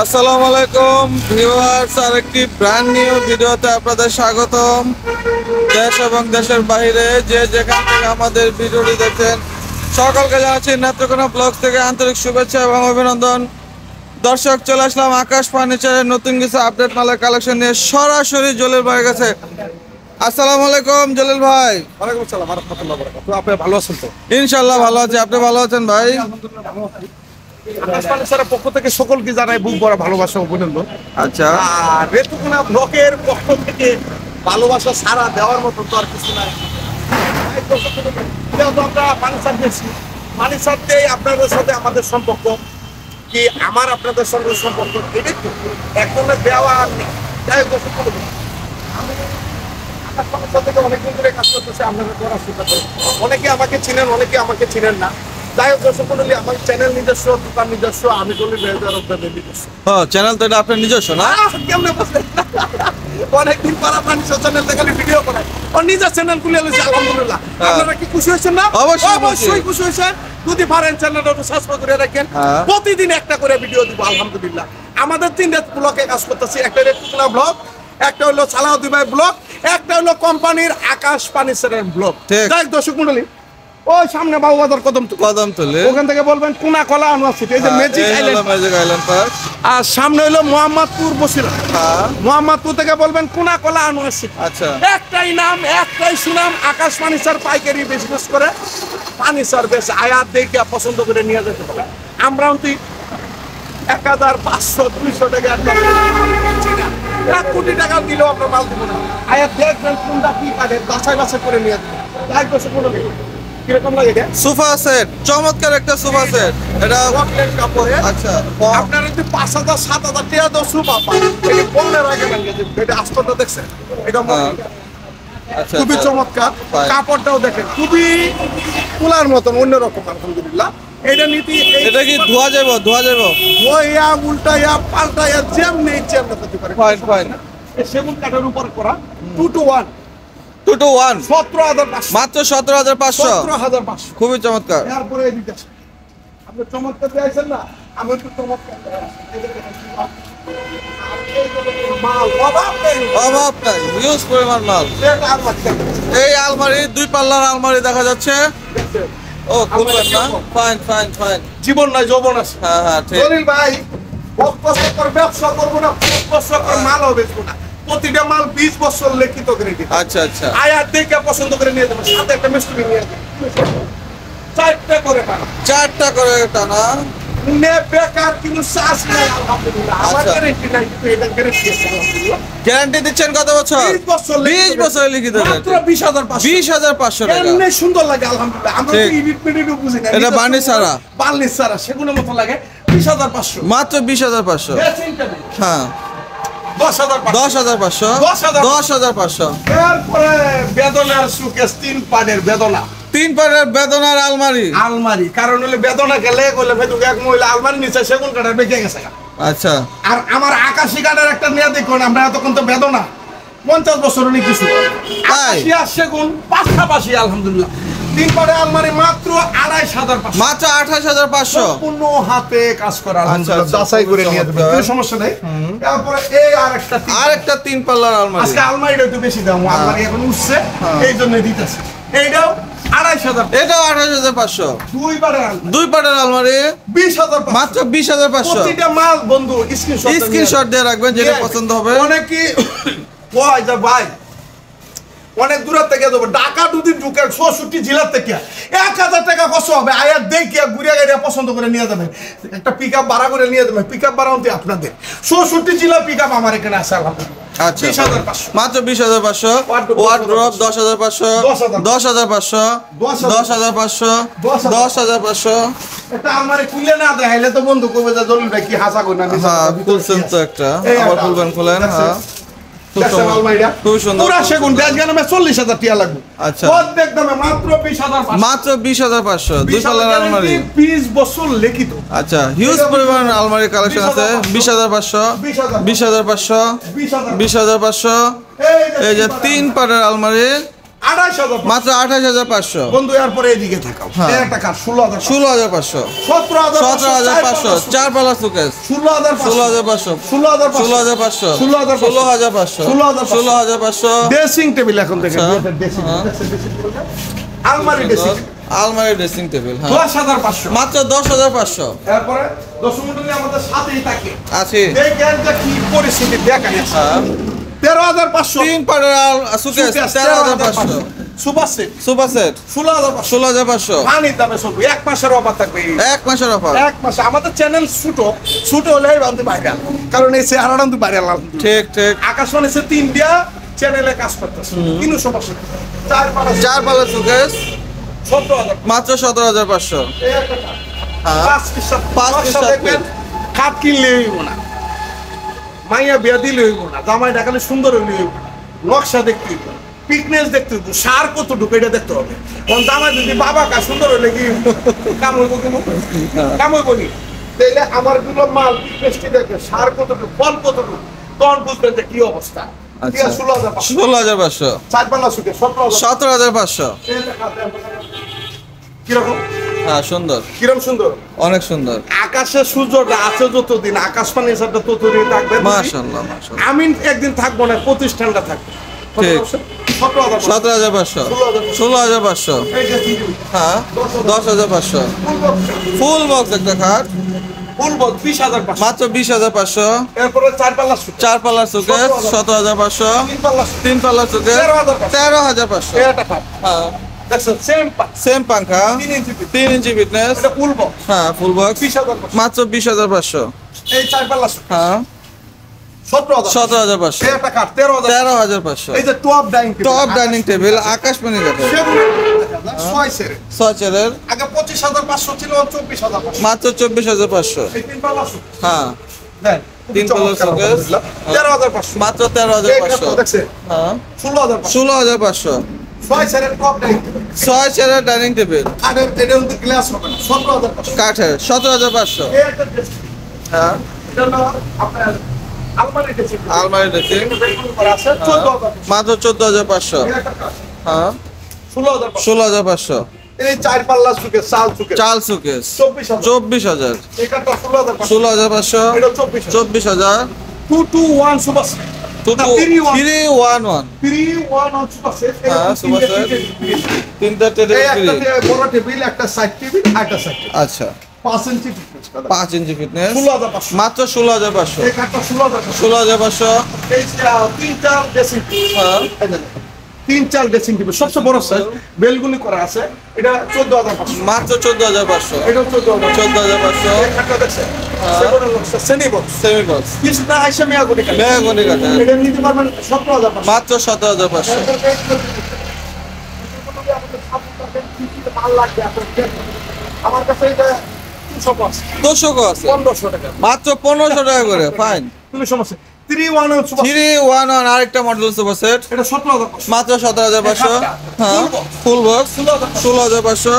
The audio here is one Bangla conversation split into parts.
আসসালামু আলাইকুম ভিউয়ার্স, আরেকটি ব্র্যান্ড নিউ ভিডিওতে আপনাদের স্বাগতম। দেশ এবং দেশের বাইরে যে যেখান থেকে আমাদের ভিডিওটি দেখছেন সকলকে জানাচ্ছি নেত্রকোনা ব্লগ থেকে আন্তরিক শুভেচ্ছা এবং অভিনন্দন। দর্শক, চলে আসলাম আকাশ ফার্নিচারের নতুন কিছু আপডেট মালের কালেকশন নিয়ে সরাসরি জলিল ভাইয়ের কাছে। আসসালামু আলাইকুম জলিল ভাই। ওয়ালাইকুম আসসালাম ওয়া রাহমাতুল্লাহি ওয়া বারাকাতুহু। আপনি ভালো আছেন তো? ইনশাআল্লাহ ভালো আছি, আপনি ভালো আছেন ভাই? আলহামদুলিল্লাহ ভালো আছি। আকাশ ফার্নিচারের পক্ষ থেকে সকলকে জানাই বুক ভরা ভালোবাসা ও অভিনন্দন। আচ্ছা, আর নেত্রকোনা ব্লকের পক্ষ থেকে ভালোবাসা সারা দেওয়ার মতো তো আর কিছু নাই। যেহেতু আমরা ফার্নিচার দিয়েছি, ফার্নিচার দিয়েই আপনাদের সাথে আমাদের সম্পর্ক কি, আমার আপনাদের সঙ্গে সম্পর্ক এটাই তো এক ধরনের দেওয়া আর নেই। যাই হোক দর্শক মণ্ডলী, আমি আকাশ ফার্নিচার থেকে অনেকদিন ধরে কাজ করতেছি, আপনাদের করার চেষ্টা করি। অনেকে আমাকে চিনেন, অনেকে আমাকে চিনেন না। যাই হোক দর্শক মণ্ডলী, আমার চ্যানেল নিজস্ব, দোকান নিজস্ব, আমি বলি নিজস্ব। ও চ্যানেল তো এটা আপনার নিজস্ব না? কেমনে বসলেন? অনেকদিন পর আপনার নিজস্ব চ্যানেল থেকে ভিডিও করাই, ও নিজের চ্যানেল খুলে এলেছে। আলহামদুলিল্লাহ, আপনারা কি খুশি হয়েছেন না? অবশ্যই খুশি হয়েছেন। যদি পারেন চ্যানেলটা একটু সাবস্ক্রাইব করে রাখেন। প্রতিদিন একটা করে ভিডিও দিব আলহামদুলিল্লাহ। আমাদের 3 ব্লকে কাজ করতেছি, একটা নেত্রকোনা ব্লক, একটা হলো সালাউদ্দিন ভাই ব্লক, একটা হলো কোম্পানির আকাশ ফার্নিচারের ব্লক। যাই দর্শক মণ্ডলী, ওই সামনে বাবুবাজার কদম তুলে ওখান থেকে বলবেন কোনা কলা ইউনিভার্সিটি, এই যে ম্যাজিক আইল্যান্ড পার্ক। আর সামনে হলো মোহাম্মদপুর বসিরা, মোহাম্মদপুর থেকে বলবেন কোনা কলা ইউনিভার্সিটি। আচ্ছা, একটাই নাম, একটাই সুনাম, আকাশ ফার্নিচার পাইকারি বিজনেস করে ফার্নিচার বেশ আয়াত দেখে পছন্দ করে নিয়ে যেতে পারে। আমরা 1500 200 টাকা 1 কোটি টাকা দিলেও আপনার মাল দিব না। আয়াত দেখবেন কোনটা কি কাটে, বাছাই করে নিয়ে যাবে। তাই দর্শক মণ্ডলী, কিরকম লাগে এটা? সোফা সেট, চমৎকার একটা সোফা সেট। এটা ওয়াকলেট কাপড়ে। আচ্ছা, আপনারা যদি 5000 7000 টাকা দাও সোফা পান, এটা পণ্যের আগে লাগে। এটা আস্তরটা দেখছেন, এটা আচ্ছা, খুবই চমৎকার। কাপড়টাও দেখেন খুবই তুলার মতন, অন্যরকম আলহামদুলিল্লাহ। এটা নীতি, এটা কি ধোয়া যাবে? ওইয়া উল্টাইয়া পাল্টাইয়া যেমনি করতে পারে। ফাইন। এই সেগুন কাঠের উপর করা 2 to 1 17,500, মাত্র 17,500। 17,500, খুবই চমৎকার। এরপরে এই দুইটা আপনি চমৎকার চাইছেন না, আমি একটু চমৎকার মাল অভাব নাই, হিউজ পরিমাণ মাল। এই আলমারি 2 পাল্লার আলমারি দেখা যাচ্ছে। ও খুলবেন না? ফাইন। জীবন নাই যৌবন আছে। হ্যাঁ ঠিক। জলিল ভাই, ব্যবসা করবো না, মালও বেচবো না। প্রতিটা মাল 20 বছর লিখিত করে দিই। আচ্ছা, আয়াত দেখে পছন্দ করে নিয়ে যাবো, সাথে একটা মিষ্টি নিয়ে যাবো। 4টা করে টানা। বেকার কিন্তু চাষ নাই আলহামদুলিল্লাহ। আমার গ্যারান্টি নাই, কিন্তু এটা গ্যারান্টি আছে আলহামদুলিল্লাহ। গ্যারান্টি দিচ্ছেন কত বছর? 20 বছর লিখিত। মাত্র 20,500 টাকা। এমনি সুন্দর লাগে আলহামদুলিল্লাহ। আমরা তো ইডিট মিডিটও বুঝি না। এটা বার্নি ছাড়া সেগুনের মতো লাগে। 20,500, মাত্র 20,500। হ্যাঁ, 10,500। এরপরে বেদনার সুকেস, 3 পাটের বেদনা। 3 পাটের বেদনার আলমারি কারণ হলে বেদনা গেলে বলে ভেতরে এক মহিলা আলমারি নিচে সেগুন কাঠের বেঁচে গেছে। আচ্ছা, আর আমার আকাশি কাঠের একটা নিয়ে দেখুন, আমরা এতক্ষণ তো বেদনা 50 বছর হলে কিছু আকাশি আর সেগুন পাশাপাশি আলহামদুলিল্লাহ। 3 পাটের আলমারি মাত্র 2,500। মাত্র 28,500। সম্পূর্ণ হাতে কাজ করা আলহামদুলিল্লাহ, যাচাই করে নিয়ে যাবে, কোনো সমস্যা নেই। তারপরে এই আরেকটা 3 পাল্লার আলমারি। আজকে আলমারিটা একটু বেশি দাম, আলমারি এখন উঠছে, এই জন্য দিতেছে। এইটাও 2,500। এটাও 28,500। 2 পাটের আলমারি 20,500, মাত্র 20,500। প্রতিটা মাল বন্ধু স্ক্রিনশট দিয়ে রাখবেন, যেটা পছন্দ হবে। অনেকে কয় যে ভাই অনেক দূরের থেকে যাবো, ঢাকা দুদিন ঢুকে 64 জেলার থেকে 1,000 টাকা কষ্ট হবে। আয়ার দেখিয়া ঘুরিয়া গাড়িয়া পছন্দ করে নিয়ে যাবেন, একটা পিক আপ ভাড়া করে নিয়ে যাবেন। পিক আপ ভাড়া হতে আপনাদের 64 জেলা পিক আপ আমার এখানে আছে আলহামদুলিল্লাহ। আচ্ছা, 20,500, মাত্র 20,500। ওয়ার্ড্রপ 10,500। 10,500। একটা আলমারি খুলে না দেখাইলে তো বন্ধু কবে যা জলিল ভাই কি হাসা কই না। হ্যাঁ, খুলছেন তো একটা, আবার খুলেন। হ্যাঁ, খুব সুন্দর। পুরা সেগুন দেশ গ্রামে 40,000 টাকা লাগবে। আচ্ছা, প্রত্যেক দামে মাত্র 20,500। মাত্র 20,500। 2 পাল্লার আলমারি 20 বছর লিখিত। আচ্ছা, হিউজ পরিমাণ আলমারি কালেকশন আছে। 20,500। 20,500। এই যে 3 পাটের আলমারি 28,000 মাত্র 28,500 বন্ধু এরপরে এদিকে থাকাও হ্যাঁ। এই একটা কার 16,000 16,500 17,500 চার পাল্লা সুকেস 16,500 16,500 16,500 16,500 ড্রেসিং টেবিল এখন দেখেন আচ্ছা। ড্রেসিং হ্যাঁ। আলমারি ড্রেসিং আলমারি ড্রেসিং টেবিল হ্যাঁ 10,500 মাত্র 10,500 এরপরে দশমন্ডলী আমাদের সাথেই থাকে আছে এই গ্যাসটা কি পরিস্থিতি দেখেন হ্যাঁ 13,500 তিন পাড়ার সুকেস 13,500 সুপার সেট সুপার সেট 16,500 16,500 পানির দামে চলবে এক মাসের অফার থাকবে এক মাসের অফার এক মাসে আমাদের চ্যানেল ছোট হলে বান্ধব ভাইরাল কারণ এই চেহারাটা কিন্তু ভাইরাল ঠিক ঠিক আকাশবাণী সে তিনটা চ্যানেলে কাজ করতেছে কিন্তু সমস্যা নেই। চার পাল্লা সুকেস 17,000 মাত্র 17,500 এই একটা কাঠ। হ্যাঁ। পাঁচ পিস সাত- পাঁচ পিস নকশা সাত দেখবেন, পিস। খাট কিনলে হইব না মাইয়া বিয়া দিলে হইব না জামাই দেখালে সুন্দর হইলে হইব না। নকশা দেখতে হইব পিকনেস দেখতে হইব সার কতটুকু এটা দেখতে হবে কারণ জামাই যদি বাবা কা সুন্দর হইলে কি কাম হইব কি কাম হইব নি তাইলে আমার গুলো মাল পিকনেসটি দেখবে সার কতটুকু ফল কতটুকু তখন বুঝবেন যে কি অবস্থা ঠিক আছে 16,500 16,500 চার পাল্লা সুখে 17,000 17,500 কিরকম হ্যাঁ সুন্দর কিরম সুন্দর অনেক সুন্দর আকাশে সূর্যটা আছে যতদিন আকাশ পানি হিসাবটা ততদিন থাকবে মাশাআল্লাহ মাশাআল্লাহ আমি একদিন থাকবো না প্রতিষ্ঠানটা থাকবে ঠিক। 17,500 17,500 16,500 এইটা কি দিবি? হ্যাঁ 10,500 ফুল বক্স একটা খাট ফুল বল 20,500 মাত্র 20,500 এরপরে চার পাল্লা সুখ চার পাল্লা সুকেস 17,500 তিন পাল্লা সুখ তিন পাল্লা সুকেস 13,500 13,500 এটা খাট হ্যাঁ দেখছেন সেম সেম পাঙ্খা 3 ইঞ্চি পিস 3 ইঞ্চি ফিটনেস এটা ফুল বল হ্যাঁ ফুল বক্স 20,500 মাত্র 20,500 এই চার পাল্লা সুখ হ্যাঁ 17,000 17,500 এটা খাট 13,000 13,500 এই যে top dining top dining table আকাশমণি কাঠের ছয় সেরে 6 চেয়ারের আগে 25,500 ছিল 24,500 মাত্র 24,500 এই তিন পাল্লা সুখ হ্যাঁ দেন তিন পাল্লা শোকেস 13,500 মাত্র 13,500 দেখছে হ্যাঁ 16,500 16,500 ছয় সেরের টপ ডাইনিং 6 চেয়ারের ডাইনিং টেবিল আর এটা কিন্তু গ্লাস হবে না 17,500 কাঠের 17,500 এই একটা ড্রেস হ্যাঁ এটা হলো আপনার আলমারি ড্রেসিং আলমারি ড্রেসিং এটা বেলকুন করা আছে 14,500 মাত্র 14,500 এই একটা কাজ হ্যাঁ 16,500 16,500 এই চার পাল্লা সুকে চাল সুকে চাল সুকেস 24,000 24,000 এটা 16,500 16,500 এটা 24,000 24,000 221 সুপার সেট না, 311 311 সুপার সেট হ্যাঁ, সুপার সেট। তিনটা টেবিল এই ফ্রি একটা বড় টেবিল একটা সাইড টেবিল একটা সাইড টেবিল আচ্ছা 5 ইঞ্চি ফিটনেস 5 ইঞ্চি ফিটনেস 16,500 মাত্র 16,500 এই কাঠটা 16,500 16,500 এই তিনটা ড্রেসিং টেবিল হ্যাঁ তিন চার ড্রেসিং টেবিল সবচেয়ে বড় সাইজ বেলগুলি করা আছে এটা 14,500 মাত্র 14,500 এটা 14,500 14,500 এই কাঠটা দেখছেন সেগুলো হচ্ছে সেমি বক্স সেমি বক্স কিছুটা আইসা মেয়া কোটি কাঠ মেহগনি কাঠের এটা নিতে পারবেন 17,500 মাত্র 17,500 আমার কাছে এটা 250 200 আছে 1500 টাকা মাত্র 1500 টাকা করে ফাইন কোনো সমস্যা 311 সুপার 311 আরেকটা মডেল সুপার সেট এটা 17,500 মাত্র 17,500 হ্যাঁ ফুল বক্স 16,500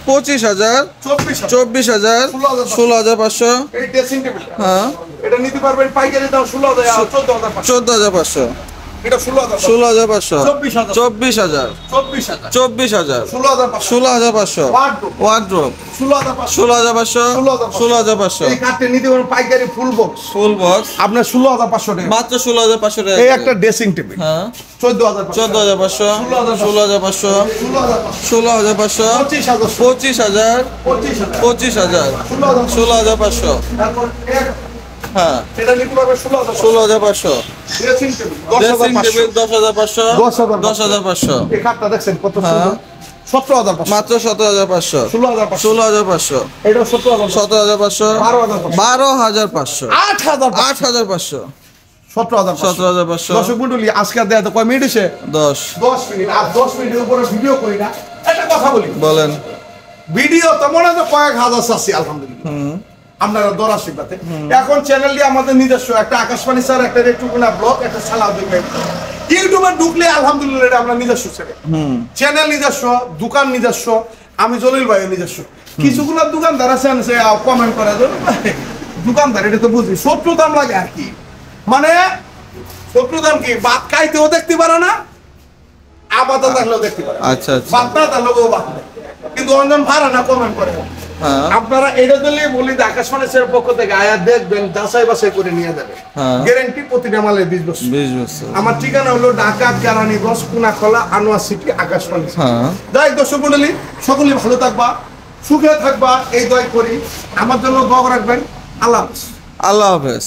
25,000 24,000 24,000 16,500 এই ড্রেসিং টেবিল হ্যাঁ এটা নিতে পারবেন পাইকারি দাম 16,000 14,500 14,500 এটা 16,000 16,500 24,000 24,000 24,000 24,000 16,500 16,500 ওয়ার্ডরোব ওয়ার্ড্রোপ 16,500 16,500 16,500 এই 16,500 কাঠটা নিতে পারবেন পাইকারি ফুল বক্স ফুল বক্স আপনার 16,500 টাকা মাত্র 16,500 টাকা এই একটা ড্রেসিং টেবিল হ্যাঁ 14,500 14,500 16,500 16,500 16,500 25,000 25,000 25,000 25,000 16,500 তারপর হ্যাঁ এটা নিতে পারবেন 16,000 16,500 ড্রেসিং টেবিল ড্রেসিং টেবিল 10,500 10,500 10,500 এই কাঠটা দেখছেন কত হ্যাঁ। সুন্দর 17,500 মাত্র 17,500 16,500 16,500 এটা 17,500 17,500 12,500 12,500 8,000 8,500 17,500 17,500 দর্শক মণ্ডলী আজকে দেয়া তো কয় মিনিট এসে 10 10 মিনিট আর 10 মিনিটের উপরে ভিডিও করি না একটা কথা বলি বলেন ভিডিও তো মনে হয় কয়েক হাজার চাচ্ছি আলহামদুলিল্লাহ আপনারা দরা শিখতে এখন চ্যানেলটি আমাদের নিজস্ব একটা আকাশবাণী স্যার একটা রেটুকুনা ব্লগ একটা সালাউদ্দিন ভাই ইউটিউবে ঢুকলে আলহামদুলিল্লাহ এটা আমরা নিজস্ব চ্যানেল নিজস্ব দোকান নিজস্ব আমি জলিল ভাই নিজস্ব কিছুগুলো দোকানদার আছেন সে কমেন্ট করে দোকানদার এটা তো বুঝি 70 দাম লাগে আর কি মানে 70 দাম কি ভাত খাইতেও দেখতে পারে না আপাতত থাকলেও দেখতে পারেন। আচ্ছা আচ্ছা বার্তা থাকলেও বার্তা, কিন্তু অঞ্জন ভাড়া না কমেন্ট করে। হ্যাঁ আপনারা এটা দিলেই বলি যে আকাশ ফার্নিচারের পক্ষ থেকে আয়া দেখবেন, যাচাই বাছাই করে নিয়ে যাবেন, হ্যাঁ গ্যারান্টি প্রতিটা মালের 20 বছর। 20 বছর। আমার ঠিকানা হলো ঢাকা কেরানীগঞ্জ কোনাখলা আনোয়ার সিটি আকাশ ফার্নিচার। হ্যাঁ যাই দর্শক মণ্ডলী, সকলেই ভালো থাকবা, সুখে থাকবা, এই দয় করি। আমার জন্য দোয়া রাখবেন। আল্লাহ হাফেজ। আল্লাহ হাফেজ।